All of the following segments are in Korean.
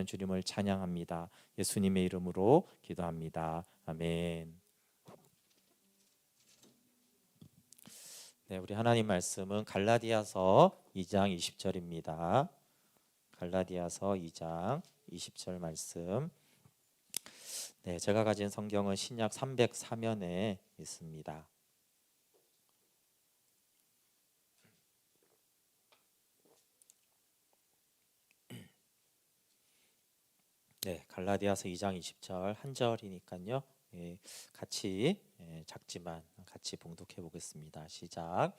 주님을 찬양합니다. 예수님의 이름으로 기도합니다. 아멘. 네, 우리 하나님 말씀은 갈라디아서 2장 20절입니다. 갈라디아서 2장 20절 말씀. 네, 제가 가진 성경은 신약 304면에 있습니다. 네, 갈라디아서 2장 20절 한 절이니까요. 같이 작지만 같이 봉독해 보겠습니다. 시작.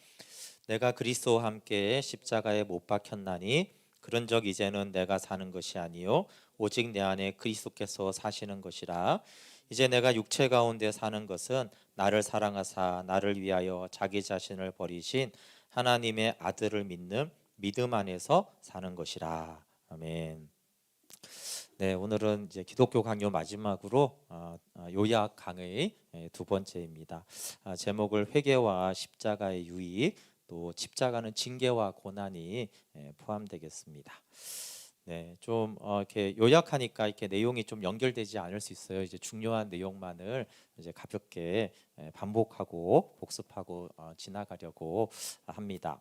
내가 그리스도와 함께 십자가에 못 박혔나니 그런적 이제는 내가 사는 것이 아니요 오직 내 안에 그리스도께서 사시는 것이라. 이제 내가 육체 가운데 사는 것은 나를 사랑하사 나를 위하여 자기 자신을 버리신 하나님의 아들을 믿는 믿음 안에서 사는 것이라. 아멘. 네, 오늘은 이제 기독교 강요 마지막으로 요약 강의 두 번째입니다. 제목을 회개와 십자가의 유익, 또 십자가는 징계와 고난이 포함되겠습니다. 네, 좀 이렇게 요약하니까 이렇게 내용이 좀 연결되지 않을 수 있어요. 이제 중요한 내용만을 이제 가볍게 반복하고 복습하고 지나가려고 합니다.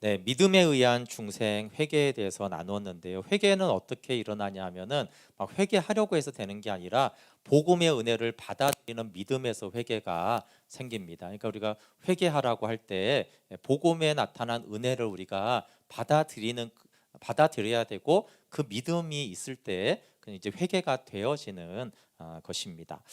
네, 믿음에 의한 중생 회개에 대해서 나눴는데요. 회개는 어떻게 일어나냐 하면은 막 회개하려고 해서 되는 게 아니라 복음의 은혜를 받아들이는 믿음에서 회개가 생깁니다. 그러니까 우리가 회개하라고 할 때 복음에 나타난 은혜를 우리가 받아들여야 되고 그 믿음이 있을 때 이제 회개가 되어지는 것입니다.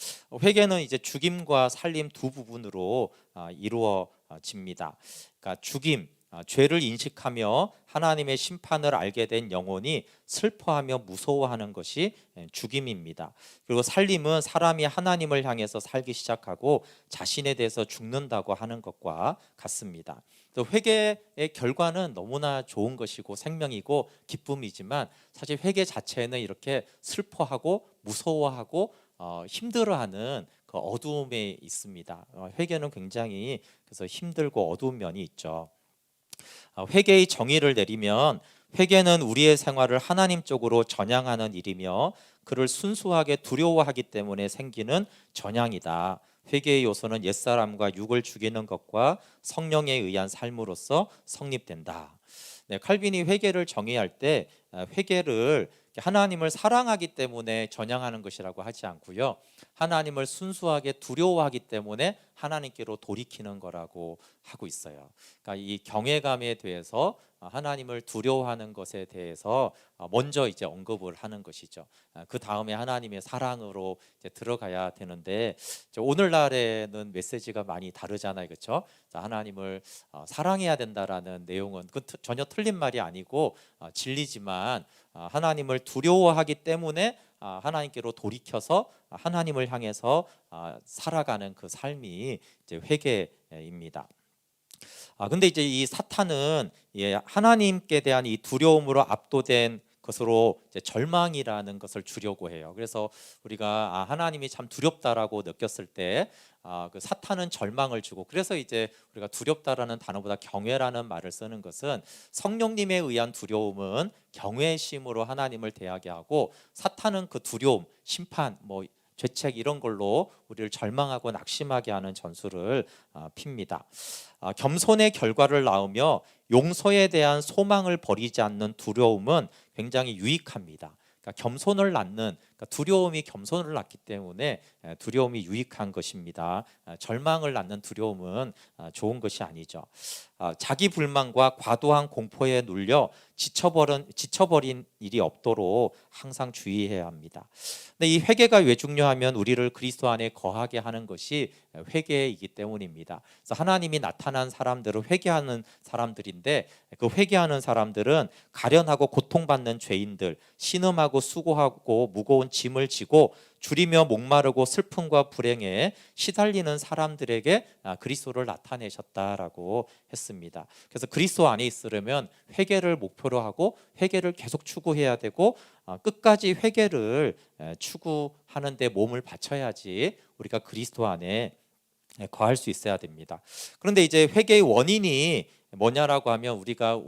회개는 이제 죽임과 살림 두 부분으로 이루어집니다. 그러니까 죽임, 죄를 인식하며 하나님의 심판을 알게 된 영혼이 슬퍼하며 무서워하는 것이 죽임입니다. 그리고 살림은 사람이 하나님을 향해서 살기 시작하고 자신에 대해서 죽는다고 하는 것과 같습니다. 또 회개의 결과는 너무나 좋은 것이고 생명이고 기쁨이지만 사실 회개 자체는 이렇게 슬퍼하고 무서워하고 힘들어하는 그 어두움에 있습니다. 회개는 굉장히 그래서 힘들고 어두운 면이 있죠. 회개의 정의를 내리면 회개는 우리의 생활을 하나님 쪽으로 전향하는 일이며 그를 순수하게 두려워하기 때문에 생기는 전향이다. 회개의 요소는 옛사람과 육을 죽이는 것과 성령에 의한 삶으로서 성립된다. 네, 칼빈이 회개를 정의할 때 회개를 하나님을 사랑하기 때문에 전향하는 것이라고 하지 않고요. 하나님을 순수하게 두려워하기 때문에 하나님께로 돌이키는 거라고 하고 있어요. 그러니까 이 경외감에 대해서 하나님을 두려워하는 것에 대해서 먼저 이제 언급을 하는 것이죠. 그 다음에 하나님의 사랑으로 이제 들어가야 되는데 오늘날에는 메시지가 많이 다르잖아요, 그렇죠? 하나님을 사랑해야 된다라는 내용은 전혀 틀린 말이 아니고 진리지만 하나님을 두려워하기 때문에 하나님께로 돌이켜서 하나님을 향해서 살아가는 그 삶이 이제 회개입니다. 근데 이제 이 사탄은 하나님께 대한 이 두려움으로 압도된 것으로 이제 절망이라는 것을 주려고 해요. 그래서 우리가 하나님이 참 두렵다라고 느꼈을 때 그 사탄은 절망을 주고, 그래서 이제 우리가 두렵다라는 단어보다 경외라는 말을 쓰는 것은 성령님에 의한 두려움은 경외심으로 하나님을 대하게 하고, 사탄은 그 두려움, 심판, 죄책 이런 걸로 우리를 절망하고 낙심하게 하는 전술을 핍니다. 겸손의 결과를 낳으며 용서에 대한 소망을 버리지 않는 두려움은 굉장히 유익합니다. 그러니까 겸손을 낳는, 그러니까 두려움이 겸손을 낳기 때문에 두려움이 유익한 것입니다. 절망을 낳는 두려움은 좋은 것이 아니죠. 자기 불만과 과도한 공포에 눌려 지쳐버린 일이 없도록 항상 주의해야 합니다. 근데 이 회개가 왜 중요하면 우리를 그리스도 안에 거하게 하는 것이 회개이기 때문입니다. 그래서 하나님이 나타난 사람들은 회개하는 사람들인데, 그 회개하는 사람들은 가련하고 고통받는 죄인들, 신음하고 수고하고 무거운 짐을 지고 줄이며 목마르고 슬픔과 불행에 시달리는 사람들에게 그리스도를 나타내셨다라고 했습니다. 그래서 그리스도 안에 있으려면 회개를 목표로 하고 회개를 계속 추구해야 되고, 끝까지 회개를 추구하는 데 몸을 바쳐야지 우리가 그리스도 안에 거할 수 있어야 됩니다. 그런데 이제 회개의 원인이 뭐냐라고 하면 우리가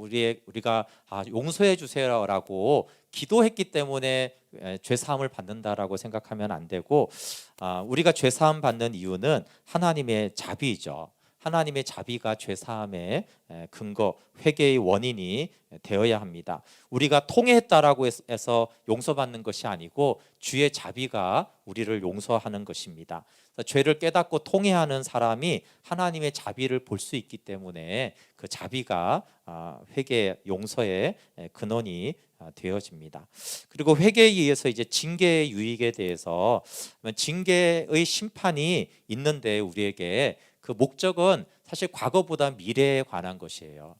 용서해 주세요라고 기도했기 때문에 죄 사함을 받는다라고 생각하면 안 되고, 우리가 죄 사함 받는 이유는 하나님의 자비이죠. 하나님의 자비가 죄 사함의 근거, 회개의 원인이 되어야 합니다. 우리가 통회했다라고 해서 용서받는 것이 아니고 주의 자비가 우리를 용서하는 것입니다. 죄를 깨닫고 통회하는 사람이 하나님의 자비를 볼 수 있기 때문에 그 자비가 회개 용서의 근원이 되어집니다. 그리고 회개에 의해서 이제 징계의 유익에 대해서, 징계의 심판이 있는데 우리에게 그 목적은 사실 과거보다 미래에 관한 것이에요.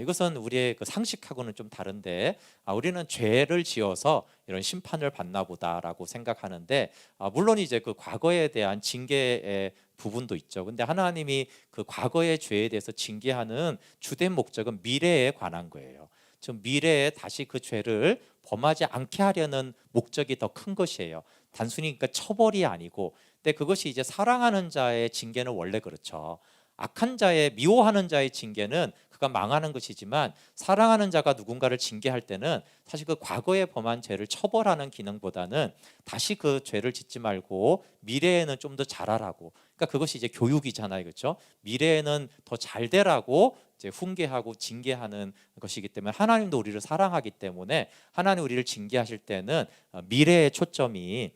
이것은 우리의 그 상식하고는 좀 다른데, 우리는 죄를 지어서 이런 심판을 받나 보다라고 생각하는데, 물론 이제 그 과거에 대한 징계의 부분도 있죠. 근데 하나님이 그 과거의 죄에 대해서 징계하는 주된 목적은 미래에 관한 거예요. 즉 미래에 다시 그 죄를 범하지 않게 하려는 목적이 더 큰 것이에요. 단순히 그러니까 처벌이 아니고, 근데 그것이 이제 사랑하는 자의 징계는 원래 그렇죠. 악한 자의, 미워하는 자의 징계는 그가 망하는 것이지만, 사랑하는 자가 누군가를 징계할 때는 사실 그 과거에 범한 죄를 처벌하는 기능보다는 다시 그 죄를 짓지 말고 미래에는 좀 더 잘하라고, 그러니까 그것이 이제 교육이잖아요, 그렇죠? 미래에는 더 잘 되라고 이제 훈계하고 징계하는 것이기 때문에, 하나님도 우리를 사랑하기 때문에 하나님 우리를 징계하실 때는 미래의 초점이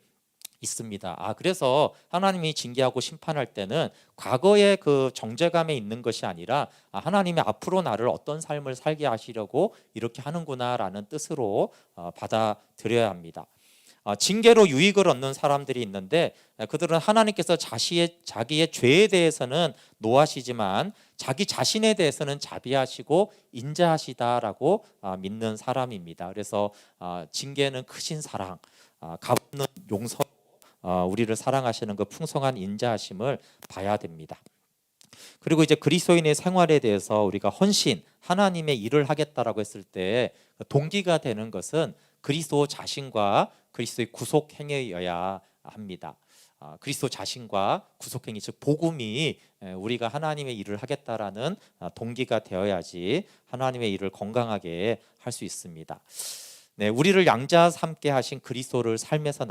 있습니다. 그래서 하나님이 징계하고 심판할 때는 과거의 그 정죄감에 있는 것이 아니라, 하나님이 앞으로 나를 어떤 삶을 살게 하시려고 이렇게 하는구나라는 뜻으로 받아들여야 합니다. 징계로 유익을 얻는 사람들이 있는데, 그들은 하나님께서 자기의 죄에 대해서는 노하시지만 자기 자신에 대해서는 자비하시고 인자하시다라고 믿는 사람입니다. 그래서 징계는 크신 사랑, 값없는 용서, 우리를 사랑하시는 그 풍성한 인자하심을 봐야 됩니다. 그리고 이제 그리스도인의 생활에 대해서 우리가 헌신, 하나님의 일을 하겠다라고 했을 때 동기가 되는 것은 그리스도 자신과 그리스도의 구속 행위여야 합니다. 그리스도 자신과 구속 행위, 즉 복음이 우리가 하나님의 일을 하겠다라는 동기가 되어야지 하나님의 일을 건강하게 할 수 있습니다. 네, 우리를 양자 삼게 하신 그리스도를 삶에서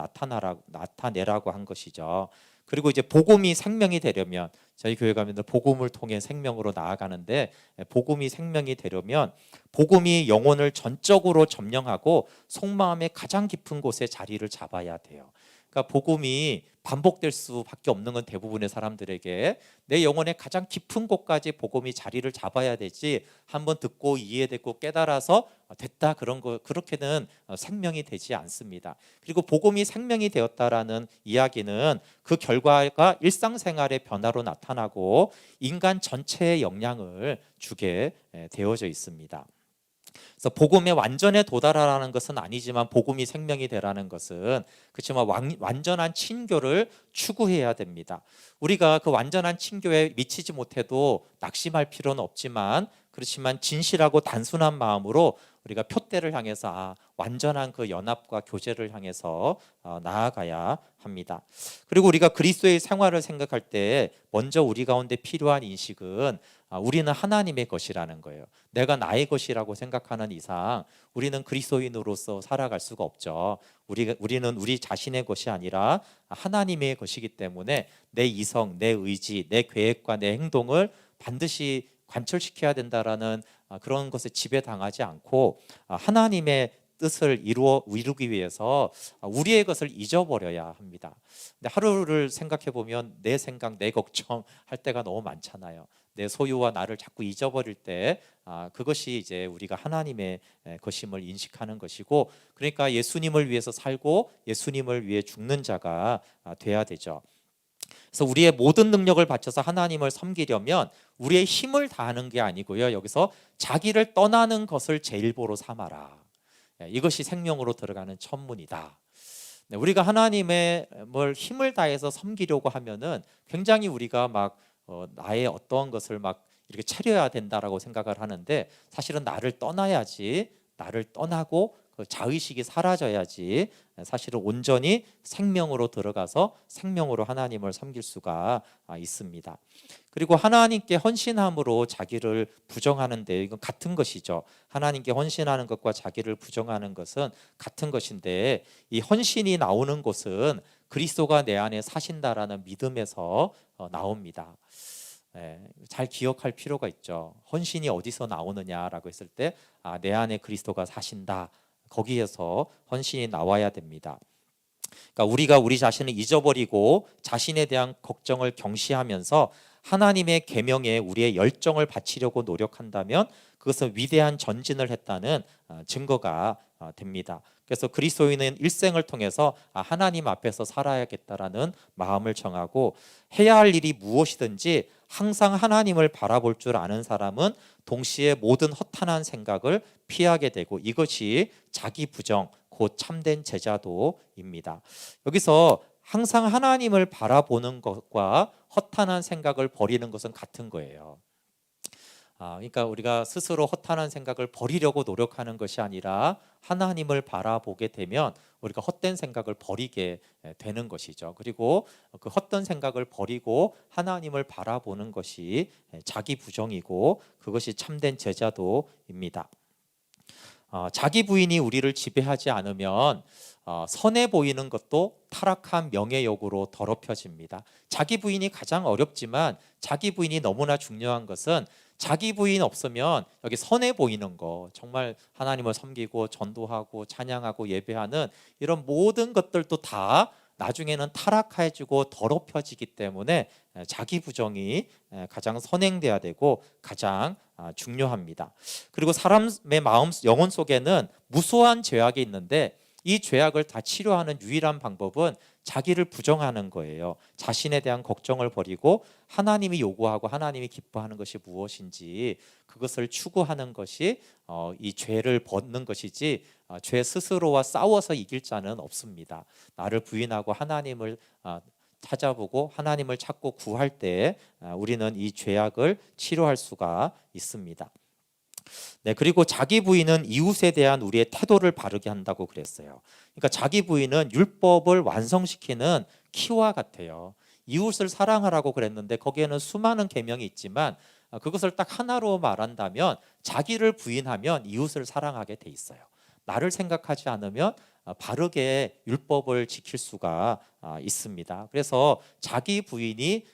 나타내라고 한 것이죠. 그리고 이제 복음이 생명이 되려면, 저희 교회 가면 복음을 통해 생명으로 나아가는데, 복음이 생명이 되려면 복음이 영혼을 전적으로 점령하고 속마음의 가장 깊은 곳에 자리를 잡아야 돼요. 그러니까 복음이 반복될 수밖에 없는 건 대부분의 사람들에게 내 영혼의 가장 깊은 곳까지 복음이 자리를 잡아야 되지, 한번 듣고 이해되고 깨달아서 됐다 그렇게는 생명이 되지 않습니다. 그리고 복음이 생명이 되었다라는 이야기는 그 결과가 일상생활의 변화로 나타나고 인간 전체에 영향을 주게 되어져 있습니다. 그래서 복음의 완전에 도달하라는 것은 아니지만 복음이 생명이 되라는 것은, 그렇지만 완전한 친교를 추구해야 됩니다. 우리가 그 완전한 친교에 미치지 못해도 낙심할 필요는 없지만, 그렇지만 진실하고 단순한 마음으로 우리가 표대를 향해서 완전한 그 연합과 교제를 향해서 나아가야 합니다. 그리고 우리가 그리스도의 생활을 생각할 때 먼저 우리 가운데 필요한 인식은 우리는 하나님의 것이라는 거예요. 내가 나의 것이라고 생각하는 이상 우리는 그리스도인으로서 살아갈 수가 없죠. 우리는 우리 자신의 것이 아니라 하나님의 것이기 때문에 내 이성, 내 의지, 내 계획과 내 행동을 반드시 관철시켜야 된다라는 그런 것에 지배당하지 않고 하나님의 뜻을 이루기 위해서 우리의 것을 잊어버려야 합니다. 근데 하루를 생각해 보면 내 생각, 내 걱정 할 때가 너무 많잖아요. 내 소유와 나를 자꾸 잊어버릴 때 그것이 이제 우리가 하나님의 것임을 인식하는 것이고, 그러니까 예수님을 위해서 살고 예수님을 위해 죽는 자가 돼야 되죠. 그래서 우리의 모든 능력을 바쳐서 하나님을 섬기려면 우리의 힘을 다하는 게 아니고요, 여기서 자기를 떠나는 것을 제일보로 삼아라. 이것이 생명으로 들어가는 첫문이다. 우리가 하나님의 힘을 다해서 섬기려고 하면은 굉장히 우리가 막 나의 어떤 것을 막 이렇게 차려야 된다라고 생각을 하는데, 사실은 나를 떠나야지, 나를 떠나고 그 자의식이 사라져야지 사실은 온전히 생명으로 들어가서 생명으로 하나님을 섬길 수가 있습니다. 그리고 하나님께 헌신함으로 자기를 부정하는데 이건 같은 것이죠. 하나님께 헌신하는 것과 자기를 부정하는 것은 같은 것인데 이 헌신이 나오는 곳은 그리스도가 내 안에 사신다라는 믿음에서 나옵니다. 잘 기억할 필요가 있죠. 헌신이 어디서 나오느냐라고 했을 때 내 안에 그리스도가 사신다. 거기에서 헌신이 나와야 됩니다. 그러니까 우리가 우리 자신을 잊어버리고 자신에 대한 걱정을 경시하면서 하나님의 계명에 우리의 열정을 바치려고 노력한다면 그것은 위대한 전진을 했다는 증거가 됩니다. 그래서 그리스도인은 일생을 통해서 하나님 앞에서 살아야겠다라는 마음을 정하고 해야 할 일이 무엇이든지 항상 하나님을 바라볼 줄 아는 사람은 동시에 모든 허탄한 생각을 피하게 되고 이것이 자기 부정 곧 참된 제자도입니다. 여기서 항상 하나님을 바라보는 것과 허탄한 생각을 버리는 것은 같은 거예요. 그러니까 우리가 스스로 허탄한 생각을 버리려고 노력하는 것이 아니라 하나님을 바라보게 되면 우리가 헛된 생각을 버리게 되는 것이죠. 그리고 그 헛된 생각을 버리고 하나님을 바라보는 것이 자기 부정이고 그것이 참된 제자도입니다. 자기 부인이 우리를 지배하지 않으면 선해 보이는 것도 타락한 명예욕으로 더럽혀집니다. 자기 부인이 가장 어렵지만 자기 부인이 너무나 중요한 것은 자기 부인 없으면 여기 선해 보이는 거 정말 하나님을 섬기고 전도하고 찬양하고 예배하는 이런 모든 것들도 다 나중에는 타락해지고 더럽혀지기 때문에 자기 부정이 가장 선행돼야 되고 가장 중요합니다. 그리고 사람의 마음 영혼 속에는 무수한 죄악이 있는데 이 죄악을 다 치료하는 유일한 방법은 자기를 부정하는 거예요. 자신에 대한 걱정을 버리고 하나님이 요구하고 하나님이 기뻐하는 것이 무엇인지 그것을 추구하는 것이 이 죄를 벗는 것이지 죄 스스로와 싸워서 이길 자는 없습니다. 나를 부인하고 하나님을 찾아보고 하나님을 찾고 구할 때 우리는 이 죄악을 치료할 수가 있습니다. 그리고 자기 부인은 이웃에 대한 우리의 태도를 바르게 한다고 그랬어요. 그러니까 자기 부인은 율법을 완성시키는 키와 같아요. 이웃을 사랑하라고 그랬는데 거기에는 수많은 계명이 있지만 그것을 딱 하나로 말한다면 자기를 부인하면 이웃을 사랑하게 돼 있어요. 나를 생각하지 않으면 바르게 율법을 지킬 수가 있습니다. 그래서 자기 부인이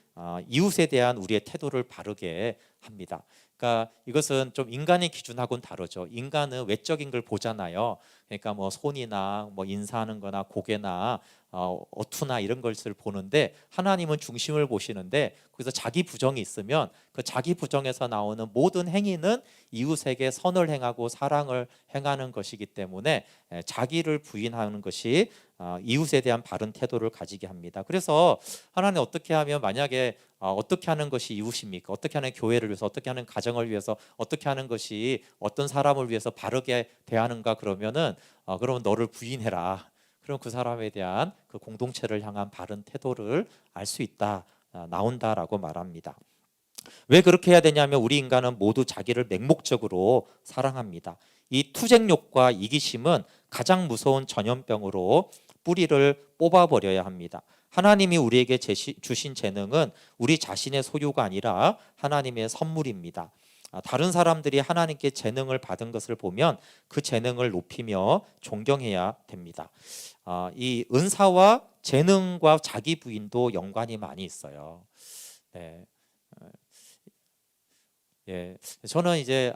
이웃에 대한 우리의 태도를 바르게 합니다. 그러니까 이것은 좀 인간의 기준하고는 다르죠. 인간은 외적인 걸 보잖아요. 그러니까 뭐 손이나 뭐 인사하는 거나 고개나 어투나 이런 것을 보는데 하나님은 중심을 보시는데 거기서 자기 부정이 있으면 그 자기 부정에서 나오는 모든 행위는 이웃에게 선을 행하고 사랑을 행하는 것이기 때문에 자기를 부인하는 것이 이웃에 대한 바른 태도를 가지게 합니다. 그래서 하나님 어떻게 하면 만약에 어떻게 하는 것이 이웃입니까? 어떻게 하는 교회를 위해서 어떻게 하는 가정을 위해서 어떻게 하는 것이 어떤 사람을 위해서 바르게 대하는가 그러면은 그러면 너를 부인해라. 그럼 그 사람에 대한 그 공동체를 향한 바른 태도를 알 수 있다 나온다라고 말합니다. 왜 그렇게 해야 되냐면 우리 인간은 모두 자기를 맹목적으로 사랑합니다. 이 투쟁욕과 이기심은 가장 무서운 전염병으로 뿌리를 뽑아버려야 합니다. 하나님이 우리에게 주신 재능은 우리 자신의 소유가 아니라 하나님의 선물입니다. 다른 사람들이 하나님께 재능을 받은 것을 보면 그 재능을 높이며 존경해야 됩니다. 이 은사와 재능과 자기 부인도 연관이 많이 있어요. 네. 저는 이제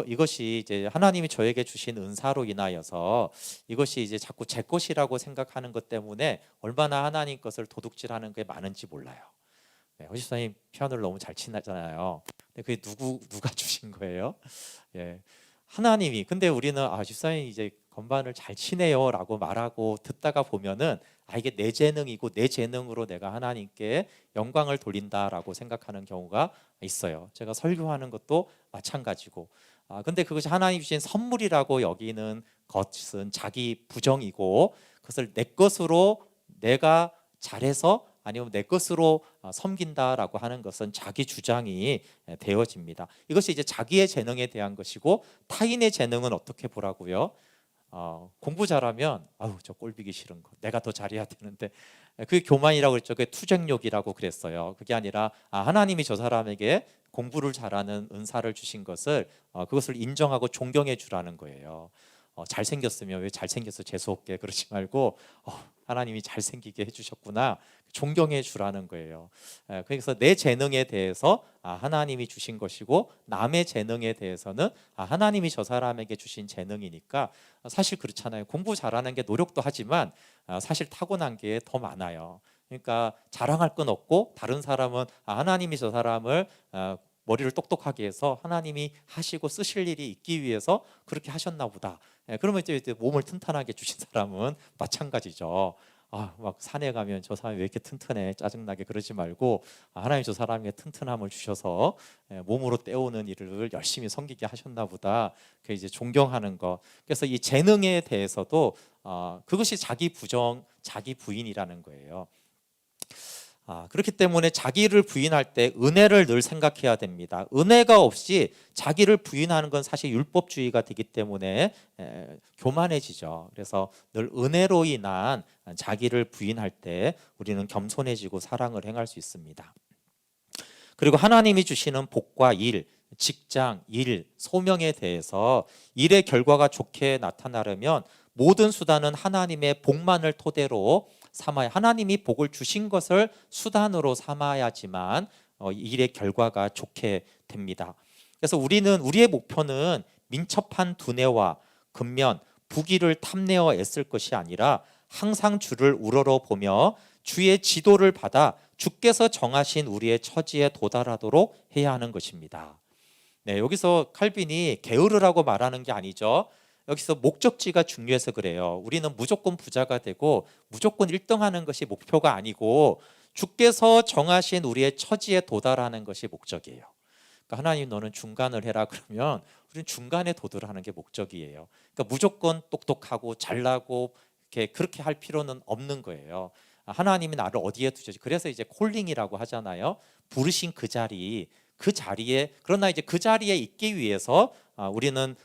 이것이 이제 하나님이 저에게 주신 은사로 인하여서 이것이 이제 자꾸 제 것이라고 생각하는 것 때문에 얼마나 하나님 것을 도둑질하는 게 많은지 몰라요. 허집사님 피아노를 너무 잘 치잖아요. 근데 그게 누가 주신 거예요? 하나님이. 근데 우리는 집사님 이제 건반을 잘 치네요라고 말하고 듣다가 보면은 이게 내 재능이고 내 재능으로 내가 하나님께 영광을 돌린다라고 생각하는 경우가 있어요. 제가 설교하는 것도 마찬가지고. 근데 그것이 하나님 주신 선물이라고 여기는 것은 자기 부정이고 그것을 내 것으로 내가 잘해서 아니면 내 것으로 섬긴다라고 하는 것은 자기 주장이 되어집니다. 이것이 이제 자기의 재능에 대한 것이고 타인의 재능은 어떻게 보라고요? 공부 잘하면 아우 저 꼴보기 싫은 거 내가 더 잘해야 되는데, 그게 교만이라고 그랬죠. 그게 투쟁욕이라고 그랬어요. 그게 아니라 하나님이 저 사람에게 공부를 잘하는 은사를 주신 것을 그것을 인정하고 존경해 주라는 거예요. 잘생겼으면 왜 잘생겨서 재수없게 그러지 말고 하나님이 잘생기게 해주셨구나, 존경해 주라는 거예요. 그래서 내 재능에 대해서 하나님이 주신 것이고, 남의 재능에 대해서는 하나님이 저 사람에게 주신 재능이니까, 사실 그렇잖아요. 공부 잘하는 게 노력도 하지만 사실 타고난 게 더 많아요. 그러니까 자랑할 건 없고, 다른 사람은 하나님이 저 사람을 머리를 똑똑하게 해서 하나님이 하시고 쓰실 일이 있기 위해서 그렇게 하셨나 보다. 그러면 이제 몸을 튼튼하게 주신 사람은 마찬가지죠. 막 산에 가면 저 사람이 왜 이렇게 튼튼해 짜증나게 그러지 말고, 하나님 저 사람에게 튼튼함을 주셔서 몸으로 때우는 일을 열심히 섬기게 하셨나 보다. 그 이제 존경하는 것. 그래서 이 재능에 대해서도 그것이 자기 부정, 자기 부인이라는 거예요. 그렇기 때문에 자기를 부인할 때 은혜를 늘 생각해야 됩니다. 은혜가 없이 자기를 부인하는 건 사실 율법주의가 되기 때문에 교만해지죠. 그래서 늘 은혜로 인한 자기를 부인할 때 우리는 겸손해지고 사랑을 행할 수 있습니다. 그리고 하나님이 주시는 복과 일, 직장, 일, 소명에 대해서 일의 결과가 좋게 나타나려면 모든 수단은 하나님의 복만을 토대로 삼아야, 하나님이 복을 주신 것을 수단으로 삼아야지만 일의 결과가 좋게 됩니다. 그래서 우리의 목표는 민첩한 두뇌와 근면, 부귀를 탐내어 애쓸 것이 아니라 항상 주를 우러러보며 주의 지도를 받아 주께서 정하신 우리의 처지에 도달하도록 해야 하는 것입니다. 네, 여기서 칼빈이 게으르라고 말하는 게 아니죠. 여기서 목적지가 중요해서 그래요. 우리는 무조건 부자가 되고 무조건 1등하는 것이 목표가 아니고, 주께서 정하신 우리의 처지에 도달하는 것이 목적이에요. 그러니까 하나님 너는 중간을 해라 그러면 우리는 중간에 도달하는 게 목적이에요. 그러니까 무조건 똑똑하고 잘나고 그렇게 할 필요는 없는 거예요. 하나님이 나를 어디에 두셨지? 그래서 이제 콜링이라고 하잖아요. 부르신 그 자리에, 그러나 이제 그 자리에 있기 위해서 우리는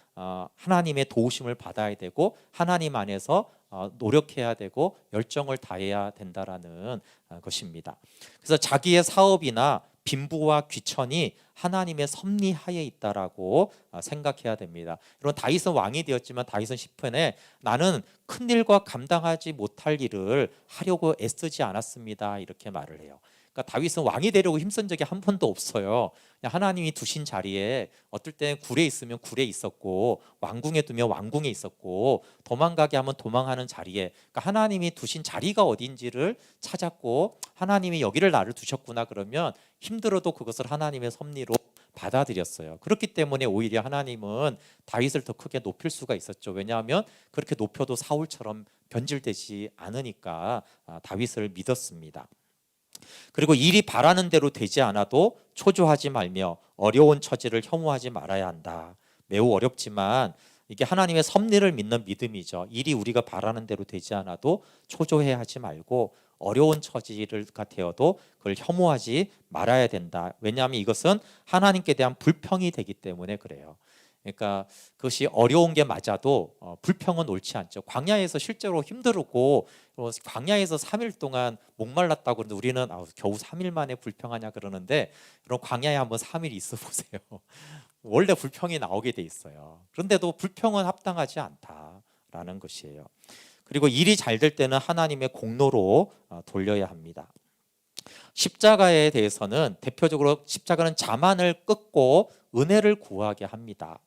하나님의 도우심을 받아야 되고, 하나님 안에서 노력해야 되고 열정을 다해야 된다라는 것입니다. 그래서 자기의 사업이나 빈부와 귀천이 하나님의 섭리하에 있다라고 생각해야 됩니다. 여러분, 다윗은 왕이 되었지만 다윗은 시편에 나는 큰 일과 감당하지 못할 일을 하려고 애쓰지 않았습니다, 이렇게 말을 해요. 그러니까 다윗은 왕이 되려고 힘쓴 적이 한 번도 없어요. 그냥 하나님이 두신 자리에, 어떨 때는 굴에 있으면 굴에 있었고, 왕궁에 두면 왕궁에 있었고, 도망가게 하면 도망하는 자리에, 그러니까 하나님이 두신 자리가 어딘지를 찾았고, 하나님이 여기를 나를 두셨구나 그러면 힘들어도 그것을 하나님의 섭리로 받아들였어요. 그렇기 때문에 오히려 하나님은 다윗을 더 크게 높일 수가 있었죠. 왜냐하면 그렇게 높여도 사울처럼 변질되지 않으니까 다윗을 믿었습니다. 그리고 일이 바라는 대로 되지 않아도 초조하지 말며 어려운 처지를 혐오하지 말아야 한다. 매우 어렵지만 이게 하나님의 섭리를 믿는 믿음이죠. 일이 우리가 바라는 대로 되지 않아도 초조해하지 말고, 어려운 처지가 되어도 그걸 혐오하지 말아야 된다. 왜냐하면 이것은 하나님께 대한 불평이 되기 때문에 그래요. 그러니까 그것이 어려운 게 맞아도 불평은 옳지 않죠. 광야에서 실제로 힘들고 광야에서 3일 동안 목말랐다고 그러는데 우리는 겨우 3일 만에 불평하냐 그러는데, 그럼 광야에 한번 3일 있어 보세요. 원래 불평이 나오게 돼 있어요. 그런데도 불평은 합당하지 않다라는 것이에요. 그리고 일이 잘 될 때는 하나님의 공로로 돌려야 합니다. 십자가에 대해서는 대표적으로 십자가는 자만을 끊고 은혜를 구하게 합니다.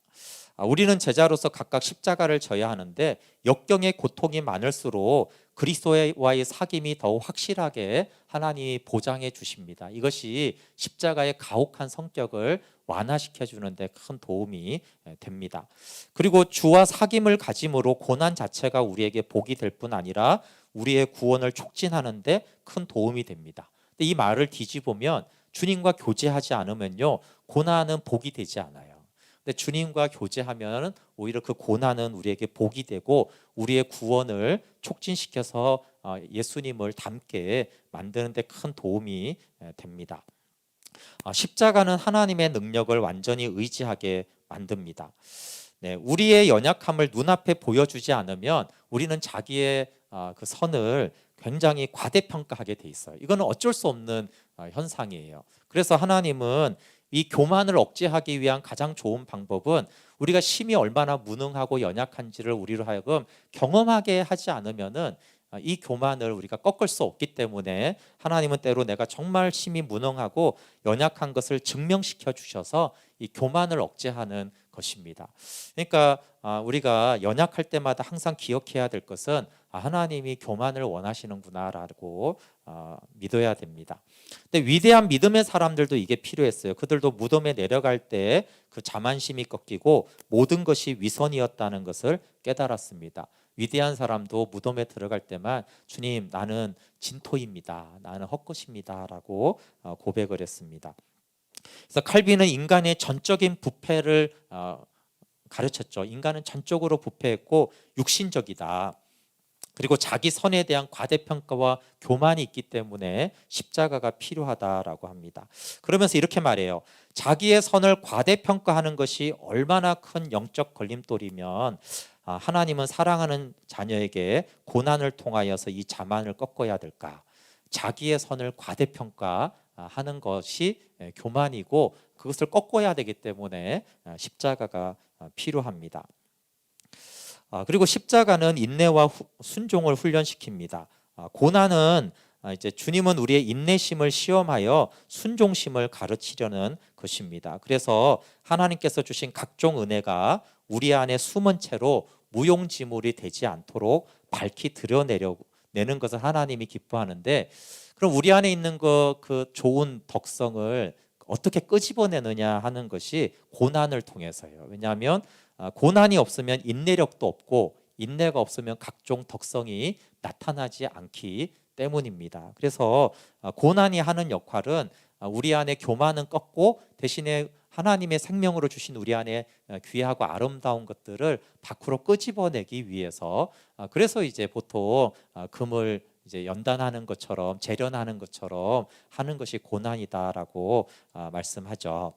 우리는 제자로서 각각 십자가를 져야 하는데, 역경의 고통이 많을수록 그리스도와의 사귐이 더욱 확실하게 하나님이 보장해 주십니다. 이것이 십자가의 가혹한 성격을 완화시켜 주는데 큰 도움이 됩니다. 그리고 주와 사귐을 가짐으로 고난 자체가 우리에게 복이 될 뿐 아니라 우리의 구원을 촉진하는 데 큰 도움이 됩니다. 근데 이 말을 뒤집으면 주님과 교제하지 않으면요, 고난은 복이 되지 않아요. 근데 주님과 교제하면 오히려 그 고난은 우리에게 복이 되고 우리의 구원을 촉진시켜서 예수님을 닮게 만드는 데 큰 도움이 됩니다. 십자가는 하나님의 능력을 완전히 의지하게 만듭니다. 네, 우리의 연약함을 눈앞에 보여주지 않으면 우리는 자기의 그 선을 굉장히 과대평가하게 돼 있어요. 이거는 어쩔 수 없는 현상이에요. 그래서 하나님은 이 교만을 억제하기 위한 가장 좋은 방법은 우리가 심히 얼마나 무능하고 연약한지를 우리로 하여금 경험하게 하지 않으면은 이 교만을 우리가 꺾을 수 없기 때문에 하나님은 때로 내가 정말 심히 무능하고 연약한 것을 증명시켜 주셔서 이 교만을 억제하는 것입니다. 그러니까 우리가 연약할 때마다 항상 기억해야 될 것은 하나님이 교만을 원하시는구나라고 믿어야 됩니다. 근데 위대한 믿음의 사람들도 이게 필요했어요. 그들도 무덤에 내려갈 때 그 자만심이 꺾이고 모든 것이 위선이었다는 것을 깨달았습니다. 위대한 사람도 무덤에 들어갈 때만 주님, 나는 진토입니다, 나는 헛것입니다 라고 고백을 했습니다. 그래서 칼빈은 인간의 전적인 부패를 가르쳤죠. 인간은 전적으로 부패했고 육신적이다. 그리고 자기 선에 대한 과대평가와 교만이 있기 때문에 십자가가 필요하다라고 합니다. 그러면서 이렇게 말해요. 자기의 선을 과대평가하는 것이 얼마나 큰 영적 걸림돌이면 하나님은 사랑하는 자녀에게 고난을 통하여서 이 자만을 꺾어야 될까? 자기의 선을 과대평가하는 것이 교만이고 그것을 꺾어야 되기 때문에 십자가가 필요합니다. 그리고 십자가는 인내와 순종을 훈련시킵니다. 고난은 이제 주님은 우리의 인내심을 시험하여 순종심을 가르치려는 것입니다. 그래서 하나님께서 주신 각종 은혜가 우리 안에 숨은 채로 무용지물이 되지 않도록 밝히 드러내는 것을 하나님이 기뻐하는데, 그럼 우리 안에 있는 그 좋은 덕성을 어떻게 끄집어내느냐 하는 것이 고난을 통해서예요. 왜냐하면 고난이 없으면 인내력도 없고 인내가 없으면 각종 덕성이 나타나지 않기 때문입니다. 그래서 고난이 하는 역할은 우리 안에 교만은 꺾고 대신에 하나님의 생명으로 주신 우리 안에 귀하고 아름다운 것들을 밖으로 끄집어내기 위해서, 그래서 이제 보통 금을 이제 연단하는 것처럼 재련하는 것처럼 하는 것이 고난이다라고 말씀하죠.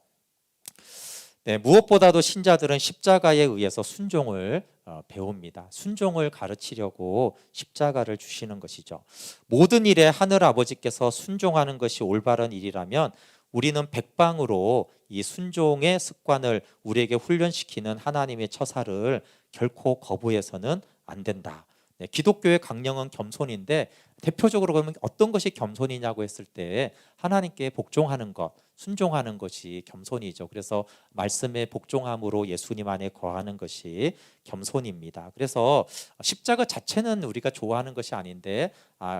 네, 무엇보다도 신자들은 십자가에 의해서 순종을 배웁니다. 순종을 가르치려고 십자가를 주시는 것이죠. 모든 일에 하늘 아버지께서 순종하는 것이 올바른 일이라면 우리는 백방으로 이 순종의 습관을 우리에게 훈련시키는 하나님의 처사를 결코 거부해서는 안 된다. 네, 기독교의 강령은 겸손인데 대표적으로 그러면 어떤 것이 겸손이냐고 했을 때 하나님께 복종하는 것, 순종하는 것이 겸손이죠. 그래서 말씀에 복종함으로 예수님 안에 거하는 것이 겸손입니다. 그래서 십자가 자체는 우리가 좋아하는 것이 아닌데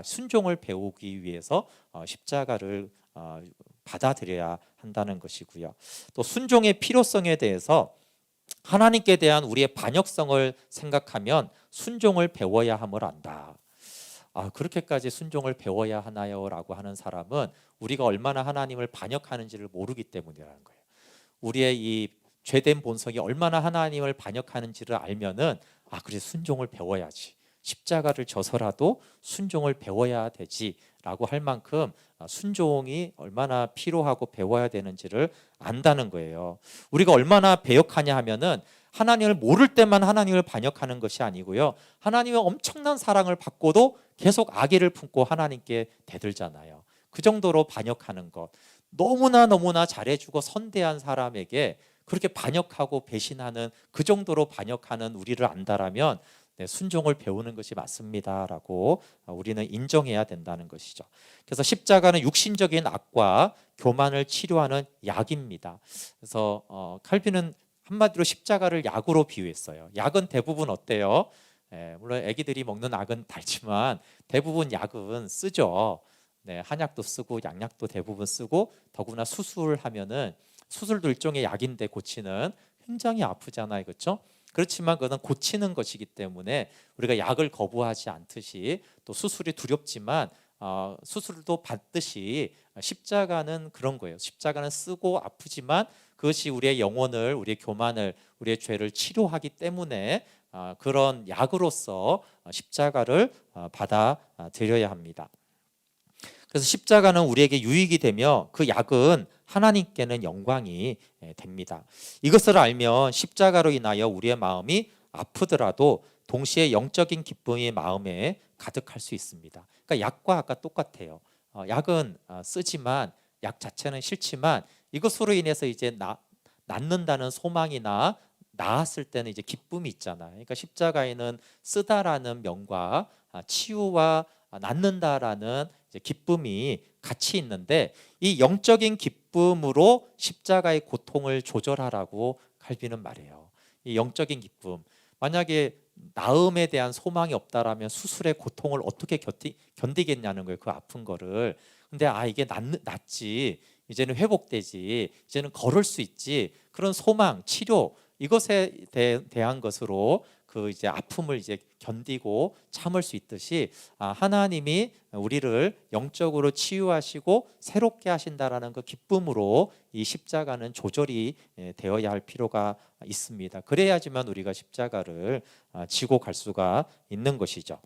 순종을 배우기 위해서 십자가를 받아들여야 한다는 것이고요. 또 순종의 필요성에 대해서 하나님께 대한 우리의 반역성을 생각하면 순종을 배워야 함을 안다. 그렇게까지 순종을 배워야 하나요? 라고 하는 사람은 우리가 얼마나 하나님을 반역하는지를 모르기 때문이라는 거예요. 우리의 이 죄된 본성이 얼마나 하나님을 반역하는지를 알면은 그래, 순종을 배워야지, 십자가를 져서라도 순종을 배워야 되지라고 할 만큼 순종이 얼마나 필요하고 배워야 되는지를 안다는 거예요. 우리가 얼마나 배역하냐 하면은 하나님을 모를 때만 하나님을 반역하는 것이 아니고요, 하나님의 엄청난 사랑을 받고도 계속 악의를 품고 하나님께 대들잖아요. 그 정도로 반역하는 것, 너무나 잘해주고 선대한 사람에게 그렇게 반역하고 배신하는, 그 정도로 반역하는 우리를 안다라면 순종을 배우는 것이 맞습니다라고 우리는 인정해야 된다는 것이죠. 그래서 십자가는 육신적인 악과 교만을 치료하는 약입니다. 그래서 칼빈은 한마디로 십자가를 약으로 비유했어요. 약은 대부분 어때요? 물론 아기들이 먹는 약은 달지만 대부분 약은 쓰죠. 한약도 쓰고 양약도 대부분 쓰고, 더구나 수술하면은 수술도 일종의 약인데 고치는 굉장히 아프잖아요, 그렇죠? 그렇지만 그것은 고치는 것이기 때문에 우리가 약을 거부하지 않듯이, 또 수술이 두렵지만 수술도 받듯이 십자가는 그런 거예요. 십자가는 쓰고 아프지만 그것이 우리의 영혼을, 우리의 교만을, 우리의 죄를 치료하기 때문에 그런 약으로서 십자가를 받아들여야 합니다. 그래서 십자가는 우리에게 유익이 되며 그 약은 하나님께는 영광이 됩니다. 이것을 알면 십자가로 인하여 우리의 마음이 아프더라도 동시에 영적인 기쁨이 마음에 가득할 수 있습니다. 그러니까 약과 아까 똑같아요. 약은 쓰지만 약 자체는 싫지만 이것으로 인해서 이제 낫는다는 소망이나 나았을 때는 이제 기쁨이 있잖아요. 그러니까 십자가에는 쓰다라는 명과 치유와 낫는다라는 이제 기쁨이 같이 있는데 이 영적인 기쁨으로 십자가의 고통을 조절하라고 칼빈은 말해요. 이 영적인 기쁨. 만약에 나음에 대한 소망이 없다라면 수술의 고통을 어떻게 견디겠냐는 거예요. 그 아픈 거를. 근데 이게 낫지. 이제는 회복되지. 이제는 걸을 수 있지. 그런 소망, 치료 이것에 대한 것으로 그 이제 아픔을 이제 견디고 참을 수 있듯이 하나님이 우리를 영적으로 치유하시고 새롭게 하신다라는 그 기쁨으로 이 십자가는 조절이 되어야 할 필요가 있습니다. 그래야지만 우리가 십자가를 지고 갈 수가 있는 것이죠.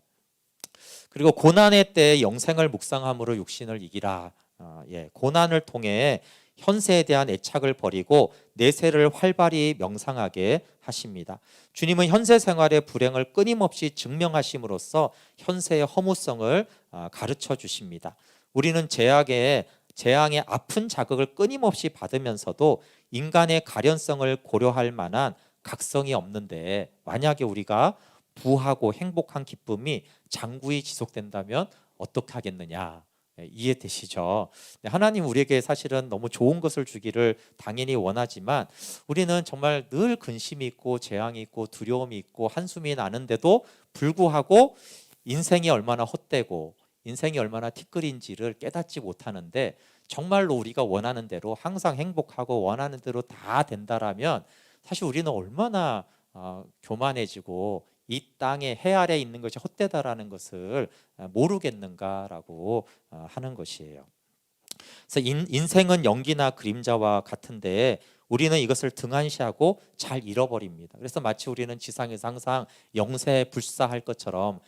그리고 고난의 때 영생을 묵상함으로 육신을 이기라. 고난을 통해 현세에 대한 애착을 버리고 내세를 활발히 명상하게 하십니다. 주님은 현세 생활의 불행을 끊임없이 증명하심으로써 현세의 허무성을 가르쳐 주십니다. 우리는 재앙의 아픈 자극을 끊임없이 받으면서도 인간의 가련성을 고려할 만한 각성이 없는데 만약에 우리가 부하고 행복한 기쁨이 장구히 지속된다면 어떻게 하겠느냐. 이해되시죠? 하나님 우리에게 사실은 너무 좋은 것을 주기를 당연히 원하지만 우리는 정말 늘 근심이 있고 재앙이 있고 두려움이 있고 한숨이 나는데도 불구하고 인생이 얼마나 헛되고 인생이 얼마나 티끌인지를 깨닫지 못하는데 정말로 우리가 원하는 대로 항상 행복하고 원하는 대로 다 된다라면 사실 우리는 얼마나 교만해지고 이 땅에 해 아래 있는 것이 헛되다라는 것을 모르겠는가라고 하는 것이에요. 그래서 인생은 연기나 그림자와 같은데 우리는 이것을 등한시하고 잘 잃어버립니다. 그래서 마치 우리는 지상에서 항상 영생불사할 것처럼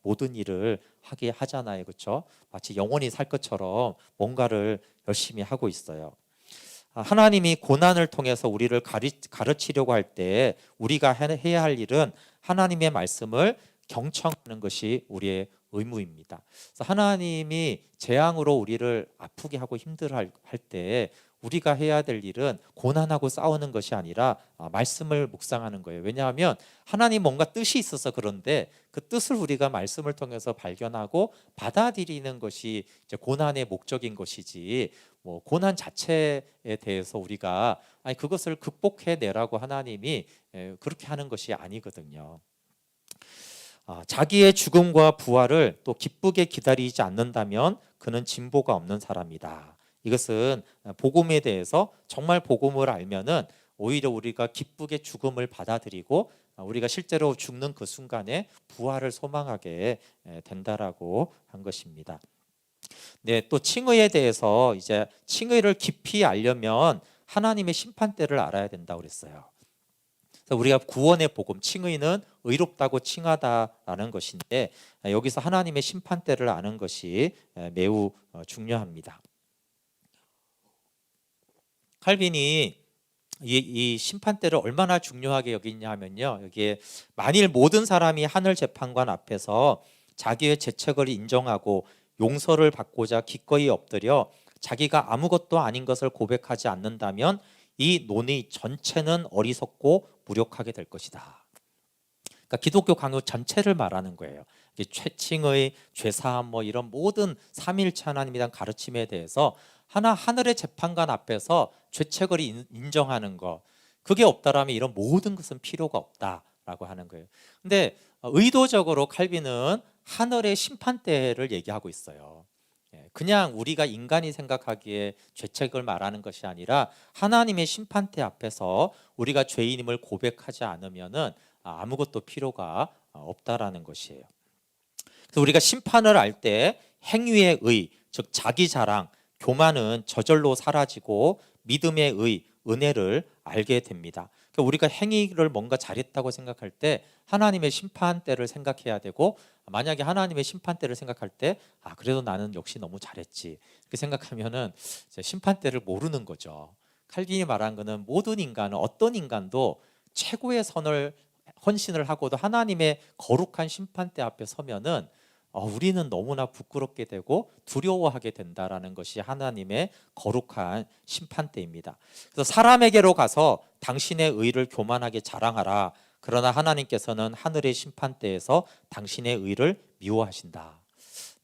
모든 일을 하게 하잖아요. 그렇죠? 마치 영원히 살 것처럼 뭔가를 열심히 하고 있어요. 하나님이 고난을 통해서 우리를 가르치려고 할 때 우리가 해야 할 일은 하나님의 말씀을 경청하는 것이 우리의 의무입니다. 그래서 하나님이 재앙으로 우리를 아프게 하고 힘들어할 때 우리가 해야 될 일은 고난하고 싸우는 것이 아니라 말씀을 묵상하는 거예요. 왜냐하면 하나님 뭔가 뜻이 있어서 그런데 그 뜻을 우리가 말씀을 통해서 발견하고 받아들이는 것이 이제 고난의 목적인 것이지 고난 자체에 대해서 우리가 그것을 극복해 내라고 하나님이 그렇게 하는 것이 아니거든요. 자기의 죽음과 부활을 또 기쁘게 기다리지 않는다면 그는 진보가 없는 사람이다. 이것은 복음에 대해서 정말 복음을 알면은 오히려 우리가 기쁘게 죽음을 받아들이고 우리가 실제로 죽는 그 순간에 부활을 소망하게 된다라고 한 것입니다. 네, 또 칭의에 대해서 이제 칭의를 깊이 알려면 하나님의 심판대를 알아야 된다고 그랬어요. 그래서 우리가 구원의 복음, 칭의는 의롭다고 칭하다라는 것인데 여기서 하나님의 심판대를 아는 것이 매우 중요합니다. 칼빈이 이 심판대를 얼마나 중요하게 여기냐 하면요. 여기에 만일 모든 사람이 하늘 재판관 앞에서 자기의 죄책을 인정하고 용서를 받고자 기꺼이 엎드려 자기가 아무것도 아닌 것을 고백하지 않는다면 이 논의 전체는 어리석고 무력하게 될 것이다. 그러니까 기독교 강요 전체를 말하는 거예요. 칭의, 죄사함 이런 모든 삼위일체 하나님에 대한 가르침에 대해서 하늘의 재판관 앞에서 죄책을 인정하는 것 그게 없다라면 이런 모든 것은 필요가 없다라고 하는 거예요. 근데 의도적으로 칼빈은 하늘의 심판대를 얘기하고 있어요. 그냥 우리가 인간이 생각하기에 죄책을 말하는 것이 아니라 하나님의 심판대 앞에서 우리가 죄인임을 고백하지 않으면은 아무것도 필요가 없다라는 것이에요. 그래서 우리가 심판을 알 때 행위의 의, 즉 자기 자랑, 교만은 저절로 사라지고 믿음의 의, 은혜를 알게 됩니다. 그러니까 우리가 행위를 뭔가 잘했다고 생각할 때 하나님의 심판대를 생각해야 되고, 만약에 하나님의 심판대를 생각할 때 그래도 나는 역시 너무 잘했지 이렇게 생각하면은 심판대를 모르는 거죠. 칼빈이 말한 거는 모든 인간은, 어떤 인간도 최고의 선을 헌신을 하고도 하나님의 거룩한 심판대 앞에 서면은 우리는 너무나 부끄럽게 되고 두려워하게 된다라는 것이 하나님의 거룩한 심판대입니다. 그래서 사람에게로 가서 당신의 의를 교만하게 자랑하라. 그러나 하나님께서는 하늘의 심판대에서 당신의 의를 미워하신다.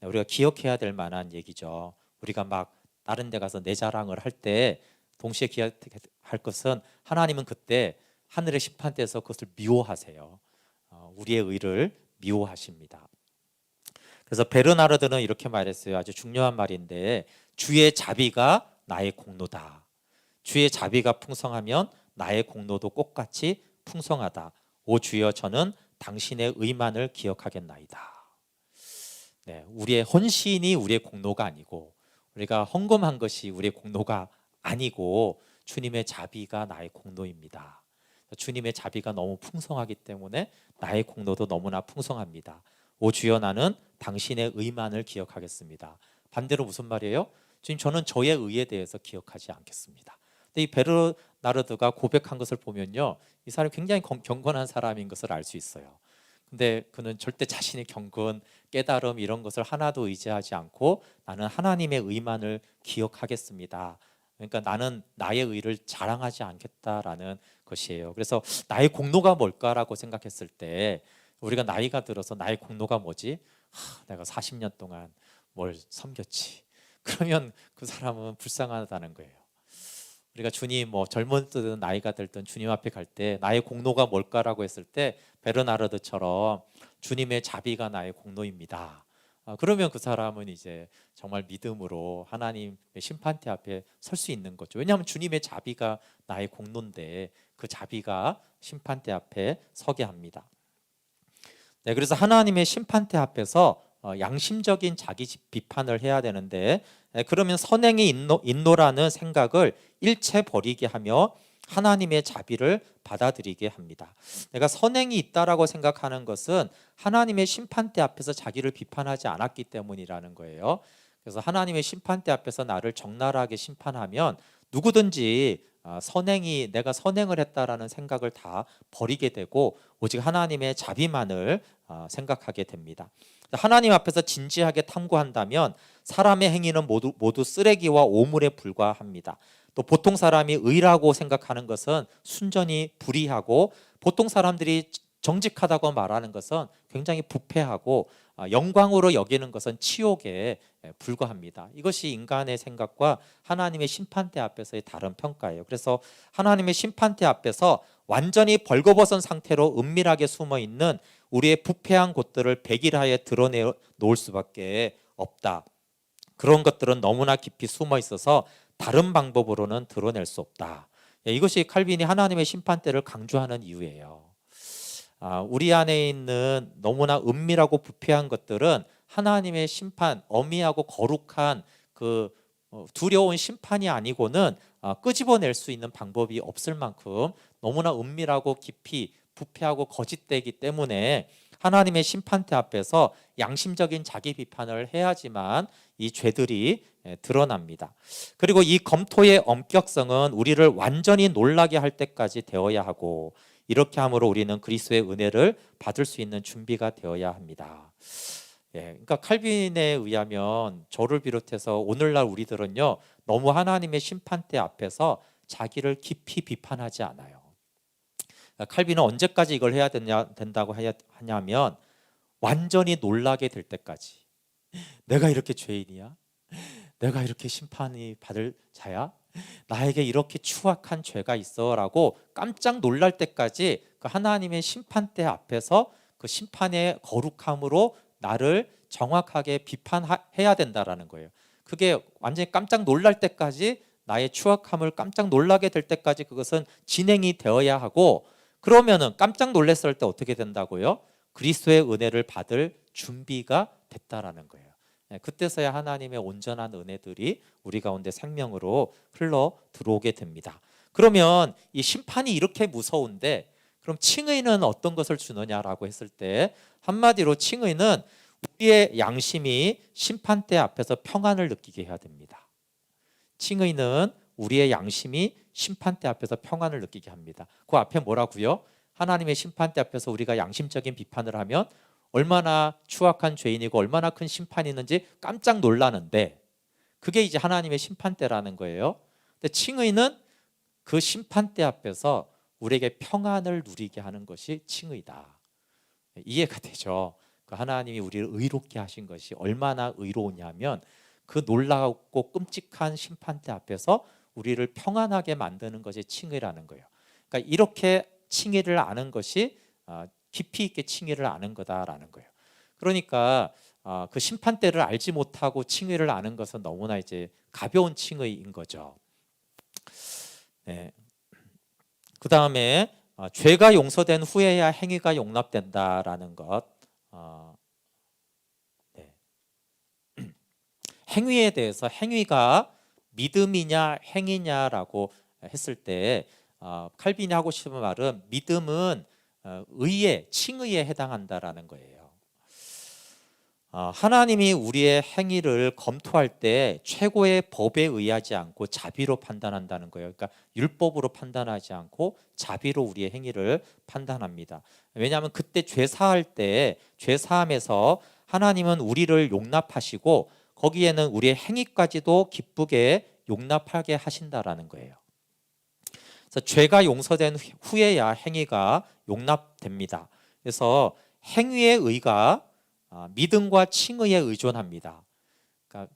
우리가 기억해야 될 만한 얘기죠. 우리가 막 다른 데 가서 내 자랑을 할 때 동시에 기억할 것은, 하나님은 그때 하늘의 심판대에서 그것을 미워하세요. 우리의 의를 미워하십니다. 그래서 베르나르드는 이렇게 말했어요. 아주 중요한 말인데, 주의 자비가 나의 공로다. 주의 자비가 풍성하면 나의 공로도 똑같이 풍성하다. 오 주여, 저는 당신의 의만을 기억하겠나이다. 네, 우리의 헌신이 우리의 공로가 아니고, 우리가 헌금한 것이 우리의 공로가 아니고, 주님의 자비가 나의 공로입니다. 주님의 자비가 너무 풍성하기 때문에 나의 공로도 너무나 풍성합니다. 오 주여, 나는 당신의 의만을 기억하겠습니다. 반대로 무슨 말이에요? 주님, 저는 저의 의에 대해서 기억하지 않겠습니다. 근데 이 베르나르드가 고백한 것을 보면요, 이 사람이 굉장히 경건한 사람인 것을 알 수 있어요. 근데 그는 절대 자신의 경건, 깨달음 이런 것을 하나도 의지하지 않고, 나는 하나님의 의만을 기억하겠습니다. 그러니까 나는 나의 의를 자랑하지 않겠다라는 것이에요. 그래서 나의 공로가 뭘까라고 생각했을 때, 우리가 나이가 들어서 나의 공로가 뭐지? 내가 40년 동안 뭘 섬겼지. 그러면 그 사람은 불쌍하다는 거예요. 우리가 주님, 젊은 나이가 들든 주님 앞에 갈 때 나의 공로가 뭘까라고 했을 때, 베르나르드처럼 주님의 자비가 나의 공로입니다. 그러면 그 사람은 이제 정말 믿음으로 하나님의 심판대 앞에 설 수 있는 거죠. 왜냐하면 주님의 자비가 나의 공로인데 그 자비가 심판대 앞에 서게 합니다. 네, 그래서 하나님의 심판대 앞에서 양심적인 자기 비판을 해야 되는데, 그러면 선행이 있노라는 생각을 일체 버리게 하며 하나님의 자비를 받아들이게 합니다. 내가 선행이 있다라고 생각하는 것은 하나님의 심판대 앞에서 자기를 비판하지 않았기 때문이라는 거예요. 그래서 하나님의 심판대 앞에서 나를 적나라하게 심판하면 누구든지 내가 선행을 했다라는 생각을 다 버리게 되고 오직 하나님의 자비만을 생각하게 됩니다. 하나님 앞에서 진지하게 탐구한다면 사람의 행위는 모두 쓰레기와 오물에 불과합니다. 또 보통 사람이 의라고 생각하는 것은 순전히 불의하고, 보통 사람들이 정직하다고 말하는 것은 굉장히 부패하고, 영광으로 여기는 것은 치욕에 불과합니다. 이것이 인간의 생각과 하나님의 심판대 앞에서의 다른 평가예요. 그래서 하나님의 심판대 앞에서 완전히 벌거벗은 상태로 은밀하게 숨어 있는 우리의 부패한 곳들을 백일하에 드러내 놓을 수밖에 없다. 그런 것들은 너무나 깊이 숨어 있어서 다른 방법으로는 드러낼 수 없다. 이것이 칼빈이 하나님의 심판대를 강조하는 이유예요. 우리 안에 있는 너무나 은밀하고 부패한 것들은 하나님의 심판, 어미하고 거룩한 그 두려운 심판이 아니고는 끄집어낼 수 있는 방법이 없을 만큼 너무나 은밀하고 깊이 부패하고 거짓되기 때문에 하나님의 심판대 앞에서 양심적인 자기 비판을 해야지만 이 죄들이 드러납니다. 그리고 이 검토의 엄격성은 우리를 완전히 놀라게 할 때까지 되어야 하고, 이렇게 함으로 우리는 그리스도의 은혜를 받을 수 있는 준비가 되어야 합니다. 그러니까 칼빈에 의하면 저를 비롯해서 오늘날 우리들은요, 너무 하나님의 심판대 앞에서 자기를 깊이 비판하지 않아요. 칼빈은 언제까지 이걸 해야 된다고 하냐면, 완전히 놀라게 될 때까지. 내가 이렇게 죄인이야? 내가 이렇게 심판이 받을 자야? 나에게 이렇게 추악한 죄가 있어라고 깜짝 놀랄 때까지 그 하나님의 심판대 앞에서 그 심판의 거룩함으로 나를 정확하게 비판해야 된다라는 거예요. 그게 완전히 깜짝 놀랄 때까지, 나의 추악함을 깜짝 놀라게 될 때까지 그것은 진행이 되어야 하고, 그러면은 깜짝 놀랐을 때 어떻게 된다고요? 그리스도의 은혜를 받을 준비가 됐다라는 거예요. 그때서야 하나님의 온전한 은혜들이 우리 가운데 생명으로 흘러 들어오게 됩니다. 그러면 이 심판이 이렇게 무서운데 그럼 칭의는 어떤 것을 주느냐라고 했을 때 한마디로 칭의는 우리의 양심이 심판대 앞에서 평안을 느끼게 해야 됩니다. 칭의는 우리의 양심이 심판대 앞에서 평안을 느끼게 합니다. 그 앞에 뭐라고요? 하나님의 심판대 앞에서 우리가 양심적인 비판을 하면 얼마나 추악한 죄인이고 얼마나 큰 심판이 있는지 깜짝 놀라는데 그게 이제 하나님의 심판대라는 거예요. 근데 칭의는 그 심판대 앞에서 우리에게 평안을 누리게 하는 것이 칭의다. 이해가 되죠? 그 하나님이 우리를 의롭게 하신 것이 얼마나 의로우냐면 그 놀랍고 끔찍한 심판대 앞에서 우리를 평안하게 만드는 것이 칭의라는 거예요. 그러니까 이렇게 칭의를 아는 것이 깊이 있게 칭의를 아는 거다라는 거예요. 그러니까 그 심판대를 알지 못하고 칭의를 아는 것은 너무나 이제 가벼운 칭의인 거죠. 네. 그 다음에 죄가 용서된 후에야 행위가 용납된다라는 것. 네. 행위에 대해서 행위가 믿음이냐 행위냐라고 했을 때 칼빈이 하고 싶은 말은 믿음은 의에 칭의에 해당한다라는 거예요. 하나님이 우리의 행위를 검토할 때 최고의 법에 의하지 않고 자비로 판단한다는 거예요. 그러니까 율법으로 판단하지 않고 자비로 우리의 행위를 판단합니다. 왜냐하면 그때 죄사할 때 죄사함에서 하나님은 우리를 용납하시고 거기에는 우리의 행위까지도 기쁘게 용납하게 하신다라는 거예요. 그래서 죄가 용서된 후에야 행위가 용납됩니다. 그래서 행위의 의가 믿음과 칭의에 의존합니다. 그러니까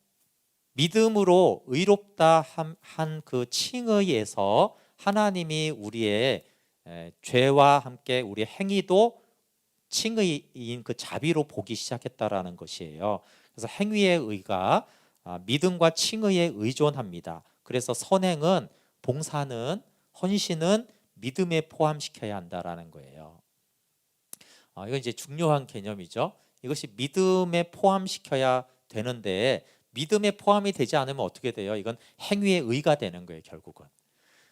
믿음으로 의롭다 한 그 칭의에서 하나님이 우리의 죄와 함께 우리의 행위도 칭의인 그 자비로 보기 시작했다라는 것이에요. 그래서 행위의 의가 믿음과 칭의에 의존합니다. 그래서 선행은 봉사는 헌신은 믿음에 포함시켜야 한다라는 거예요. 이건 이제 중요한 개념이죠. 이것이 믿음에 포함시켜야 되는데 믿음에 포함이 되지 않으면 어떻게 돼요? 이건 행위의 의가 되는 거예요, 결국은.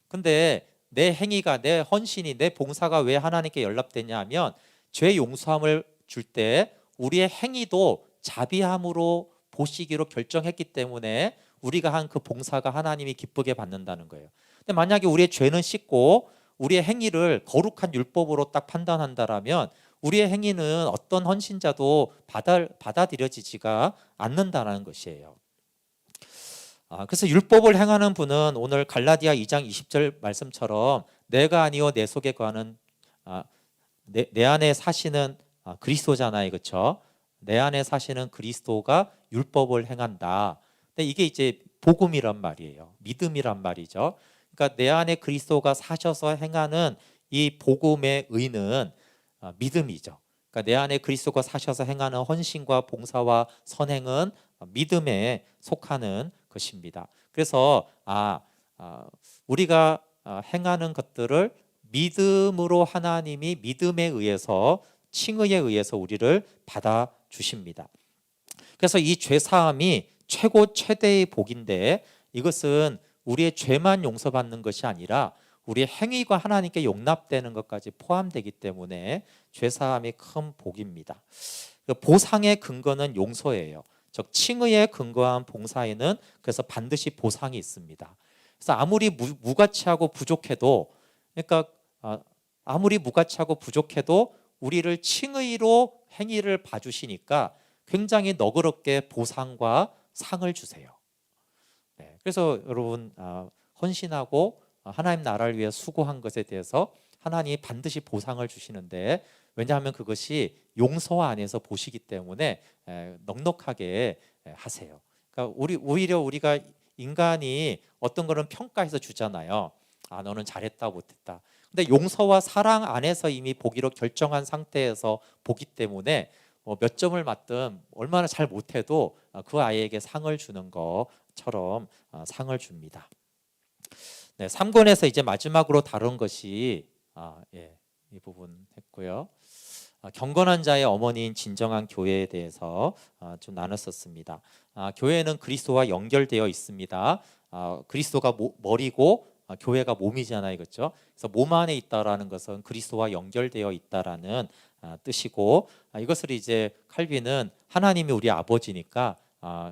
근데 내 행위가, 내 헌신이, 내 봉사가 왜 하나님께 연락되냐 하면 죄 용서함을 줄 때 우리의 행위도 자비함으로 보시기로 결정했기 때문에 우리가 한 그 봉사가 하나님이 기쁘게 받는다는 거예요. 근데 만약에 우리의 죄는 씻고 우리의 행위를 거룩한 율법으로 딱 판단한다라면 우리의 행위는 어떤 헌신자도 받아들여지지가 않는다는 것이에요. 그래서 율법을 행하는 분은 오늘 갈라디아 2장 20절 말씀처럼 내가 아니요 내 속에 거하는 내 안에 사시는 그리스도잖아요, 그렇죠? 내 안에 사시는 그리스도가 율법을 행한다. 근데 이게 이제 복음이란 말이에요. 믿음이란 말이죠. 그러니까 내 안에 그리스도가 사셔서 행하는 이 복음의 의는 믿음이죠. 그러니까 내 안에 그리스도가 사셔서 행하는 헌신과 봉사와 선행은 믿음에 속하는 것입니다. 그래서 우리가 행하는 것들을 믿음으로 하나님이 믿음에 의해서 칭의에 의해서 우리를 받아 주십니다. 그래서 이 죄 사함이 최대의 복인데 이것은 우리의 죄만 용서받는 것이 아니라 우리의 행위가 하나님께 용납되는 것까지 포함되기 때문에 죄 사함이 큰 복입니다. 보상의 근거는 용서예요. 즉 칭의에 근거한 봉사에는 그래서 반드시 보상이 있습니다. 그래서 아무리 무가치하고 부족해도 그러니까 아무리 무가치하고 부족해도 우리를 칭의로 행위를 봐주시니까 굉장히 너그럽게 보상과 상을 주세요. 그래서 여러분 헌신하고 하나님 나라를 위해 수고한 것에 대해서 하나님이 반드시 보상을 주시는데 왜냐하면 그것이 용서 안에서 보시기 때문에 넉넉하게 하세요. 그러니까 오히려 우리가 인간이 어떤 거는 평가해서 주잖아요. 너는 잘했다 못했다. 근데 용서와 사랑 안에서 이미 보기로 결정한 상태에서 보기 때문에 몇 점을 맞든 얼마나 잘 못해도 그 아이에게 상을 주는 것처럼 상을 줍니다. 3권에서 이제 마지막으로 다룬 것이 이 부분 했고요. 경건한 자의 어머니인 진정한 교회에 대해서 좀 나눴었습니다. 교회는 그리스도와 연결되어 있습니다. 그리스도가 머리고 교회가 몸이잖아요, 그렇죠? 그래서 몸 안에 있다라는 것은 그리스도와 연결되어 있다라는 뜻이고, 이것을 이제 칼빈은 하나님이 우리 아버지니까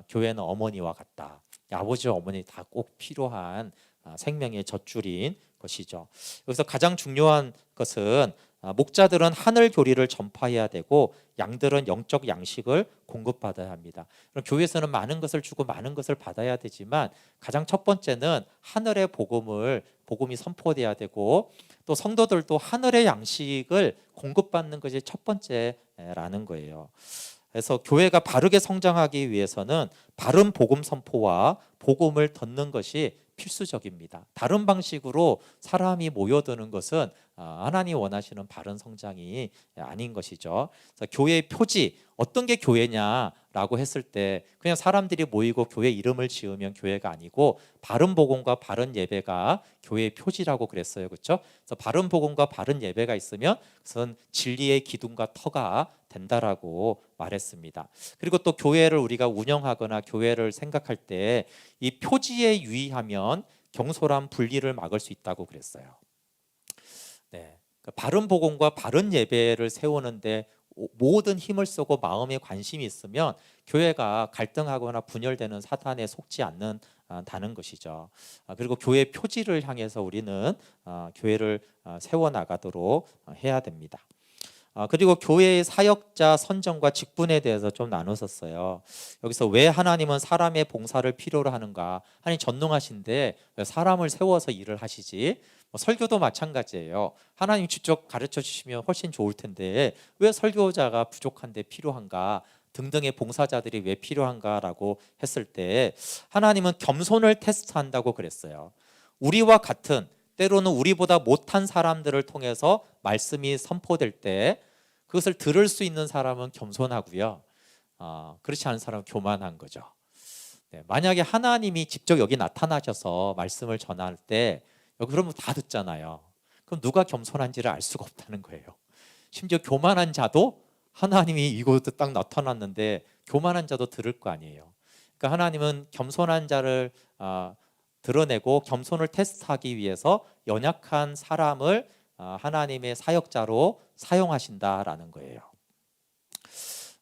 교회는 어머니와 같다. 아버지와 어머니 다 꼭 필요한 생명의 젖줄인 것이죠. 여기서 가장 중요한 것은 목자들은 하늘 교리를 전파해야 되고 양들은 영적 양식을 공급받아야 합니다. 그럼 교회에서는 많은 것을 주고 많은 것을 받아야 되지만 가장 첫 번째는 하늘의 복음이 선포돼야 되고, 또 성도들도 하늘의 양식을 공급받는 것이 첫 번째라는 거예요. 그래서 교회가 바르게 성장하기 위해서는 바른 복음 선포와 복음을 듣는 것이 필수적입니다. 다른 방식으로 사람이 모여드는 것은 하나님 원하시는 바른 성장이 아닌 것이죠. 그래서 교회의 표지, 어떤 게 교회냐라고 했을 때 그냥 사람들이 모이고 교회 이름을 지으면 교회가 아니고 바른 복음과 바른 예배가 교회의 표지라고 그랬어요, 그렇죠? 그래서 바른 복음과 바른 예배가 있으면 그것은 진리의 기둥과 터가 된다라고 말했습니다. 그리고 또 교회를 우리가 운영하거나 교회를 생각할 때 이 표지에 유의하면 경솔한 분리를 막을 수 있다고 그랬어요. 네, 그러니까 바른 복음과 바른 예배를 세우는데 모든 힘을 쓰고 마음에 관심이 있으면 교회가 갈등하거나 분열되는 사탄에 속지 않는다는 것이죠. 그리고 교회 표지를 향해서 우리는 교회를 세워나가도록 해야 됩니다. 그리고 교회의 사역자 선정과 직분에 대해서 좀 나눴었어요. 여기서 왜 하나님은 사람의 봉사를 필요로 하는가? 하나님 전능하신데 왜 사람을 세워서 일을 하시지? 설교도 마찬가지예요. 하나님 직접 가르쳐 주시면 훨씬 좋을 텐데 왜 설교자가 부족한데 필요한가? 등등의 봉사자들이 왜 필요한가라고 했을 때 하나님은 겸손을 테스트한다고 그랬어요. 우리와 같은, 때로는 우리보다 못한 사람들을 통해서 말씀이 선포될 때 그것을 들을 수 있는 사람은 겸손하고요, 그렇지 않은 사람은 교만한 거죠. 네, 만약에 하나님이 직접 여기 나타나셔서 말씀을 전할 때 여기 그러면 다 듣잖아요. 그럼 누가 겸손한지를 알 수가 없다는 거예요. 심지어 교만한 자도 하나님이 이곳에 딱 나타났는데 교만한 자도 들을 거 아니에요. 그러니까 하나님은 겸손한 자를 드러내고 겸손을 테스트하기 위해서 연약한 사람을 하나님의 사역자로 사용하신다라는 거예요.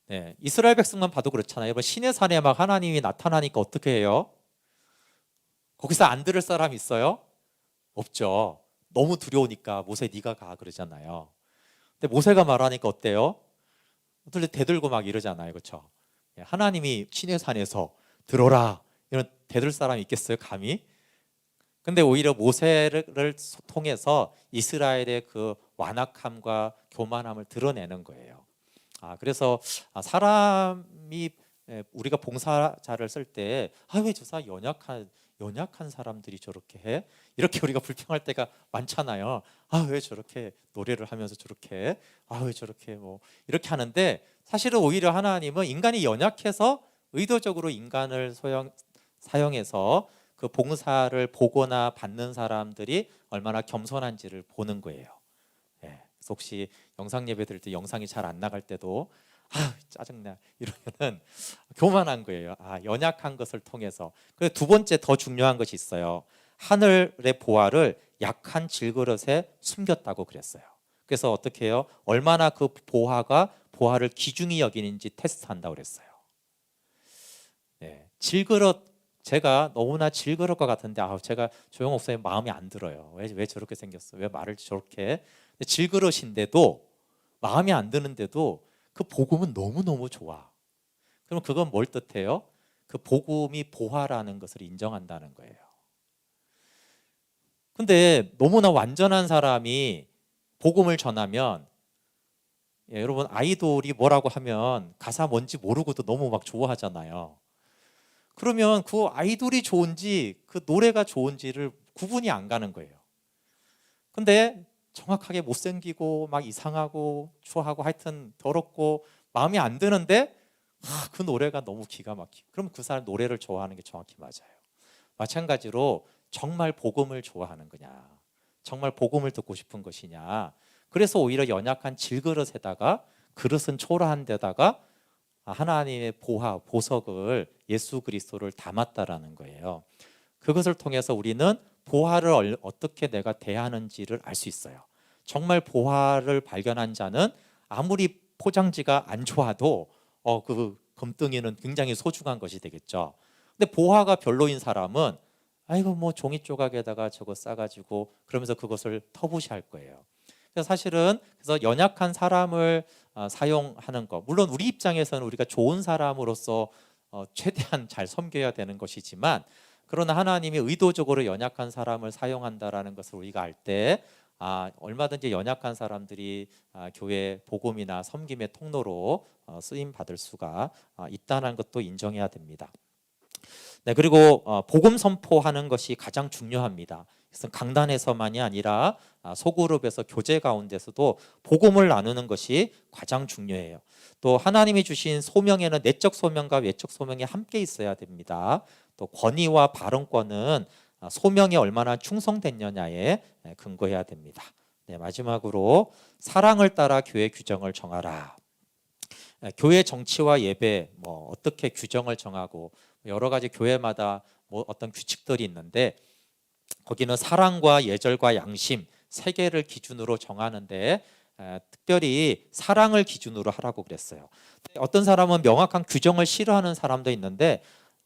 네, 이스라엘 백성만 봐도 그렇잖아요. 신의 산에 막 하나님이 나타나니까 어떻게 해요? 거기서 안 들을 사람 있어요? 없죠. 너무 두려우니까 모세 네가 가 그러잖아요. 근데 모세가 말하니까 어때요? 대들고 막 이러잖아요, 그렇죠? 하나님이 신의 산에서 들어라 이런 대들 사람이 있겠어요, 감히? 근데 오히려 모세를 통해서 이스라엘의 그 완악함과 교만함을 드러내는 거예요. 그래서 사람이, 우리가 봉사자를 쓸 때 왜 저 사람 연약한 사람들이 저렇게 해? 이렇게 우리가 불평할 때가 많잖아요. 왜 저렇게 노래를 하면서 저렇게 왜 저렇게 이렇게 하는데, 사실은 오히려 하나님은 인간이 연약해서 의도적으로 인간을 사용해서 그 봉사를 보거나 받는 사람들이 얼마나 겸손한지를 보는 거예요. 그래서 혹시 영상 예배 드릴 때 영상이 잘 안 나갈 때도 짜증나 이러면은 교만한 거예요. 연약한 것을 통해서. 그리고 두 번째 더 중요한 것이 있어요. 하늘의 보화를 약한 질그릇에 숨겼다고 그랬어요. 그래서 어떻게 해요? 얼마나 그 보화를 귀중히 여기는지 테스트한다고 그랬어요. 네, 질그릇, 제가 너무나 질그릇 것 같은데 제가 조영 목사님 마음에 안 들어요. 왜 저렇게 생겼어? 왜 말을 저렇게? 질그릇인데도 마음에 안 드는데도 그 복음은 너무너무 좋아. 그럼 그건 뭘 뜻해요? 그 복음이 보화라는 것을 인정한다는 거예요. 근데 너무나 완전한 사람이 복음을 전하면, 여러분 아이돌이 뭐라고 하면 가사 뭔지 모르고도 너무 막 좋아하잖아요. 그러면 그 아이돌이 좋은지 그 노래가 좋은지를 구분이 안 가는 거예요. 근데 정확하게 못생기고 막 이상하고 추하고 하여튼 더럽고 마음에 안 드는데 그 노래가 너무 기가 막히고, 그럼 그 사람 노래를 좋아하는 게 정확히 맞아요. 마찬가지로 정말 복음을 좋아하는 거냐, 정말 복음을 듣고 싶은 것이냐. 그래서 오히려 연약한 질그릇에다가, 그릇은 초라한 데다가 하나님의 보석을, 예수 그리스도를 담았다라는 거예요. 그것을 통해서 우리는 보화를 어떻게 내가 대하는지를 알 수 있어요. 정말 보화를 발견한 자는 아무리 포장지가 안 좋아도 그 금덩이는 굉장히 소중한 것이 되겠죠. 근데 보화가 별로인 사람은 아이고 뭐 종이 조각에다가 저거 싸가지고 그러면서 그것을 터부시할 거예요. 그래서 사실은 그래서 연약한 사람을 사용하는 것, 물론 우리 입장에서는 우리가 좋은 사람으로서 최대한 잘 섬겨야 되는 것이지만, 그러나 하나님이 의도적으로 연약한 사람을 사용한다라는 것을 우리가 알 때 얼마든지 연약한 사람들이 교회 복음이나 섬김의 통로로 쓰임 받을 수가 있다는 것도 인정해야 됩니다. 네, 그리고 복음 선포하는 것이 가장 중요합니다. 그래서 강단에서만이 아니라 소그룹에서 교제 가운데서도 복음을 나누는 것이 가장 중요해요. 또 하나님이 주신 소명에는 내적 소명과 외적 소명이 함께 있어야 됩니다. 또 권위와 발언권은 소명에 얼마나 충성됐느냐에 근거해야 됩니다. 네, 마지막으로 사랑을 따라 교회 규정을 정하라. 교회 정치와 예배 어떻게 규정을 정하고 여러 가지 교회마다 어떤 규칙들이 있는데, 거기는 사랑과 예절과 양심 세 개를 기준으로 정하는데 특별히 사랑을 기준으로 하라고 그랬어요. 어떤 사람은 명확한 규정을 싫어하는 사람도 있는데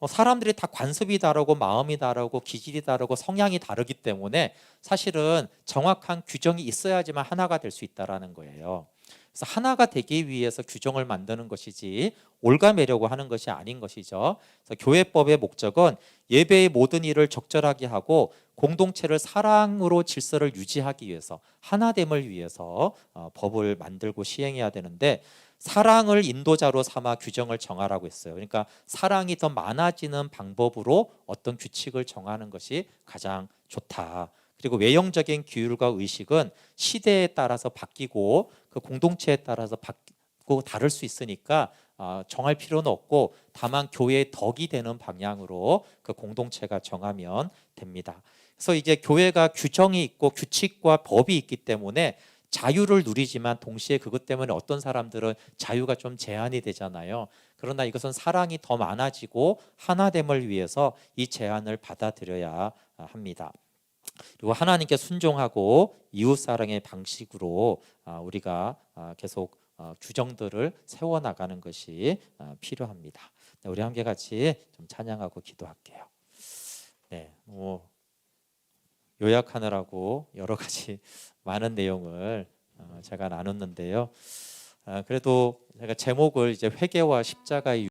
사람들이 다 관습이 다르고 마음이 다르고 기질이 다르고 성향이 다르기 때문에 사실은 정확한 규정이 있어야지만 하나가 될 수 있다라는 거예요. 그래서 하나가 되기 위해서 규정을 만드는 것이지 올가매려고 하는 것이 아닌 것이죠. 그래서 교회법의 목적은 예배의 모든 일을 적절하게 하고 공동체를 사랑으로 질서를 유지하기 위해서, 하나됨을 위해서 법을 만들고 시행해야 되는데, 사랑을 인도자로 삼아 규정을 정하라고 했어요. 그러니까 사랑이 더 많아지는 방법으로 어떤 규칙을 정하는 것이 가장 좋다. 그리고 외형적인 규율과 의식은 시대에 따라서 바뀌고 그 공동체에 따라서 바뀌고 다를 수 있으니까 정할 필요는 없고, 다만 교회의 덕이 되는 방향으로 그 공동체가 정하면 됩니다. 그래서 이제 교회가 규정이 있고 규칙과 법이 있기 때문에 자유를 누리지만 동시에 그것 때문에 어떤 사람들은 자유가 좀 제한이 되잖아요. 그러나 이것은 사랑이 더 많아지고 하나됨을 위해서 이 제한을 받아들여야 합니다. 그리고 하나님께 순종하고 이웃사랑의 방식으로 우리가 계속 규정들을 세워나가는 것이 필요합니다. 네, 우리 함께 같이 좀 찬양하고 기도할게요. 네, 요약하느라고 여러 가지 많은 내용을 제가 나눴는데요. 그래도 제가 제목을 이제 회개와 십자가의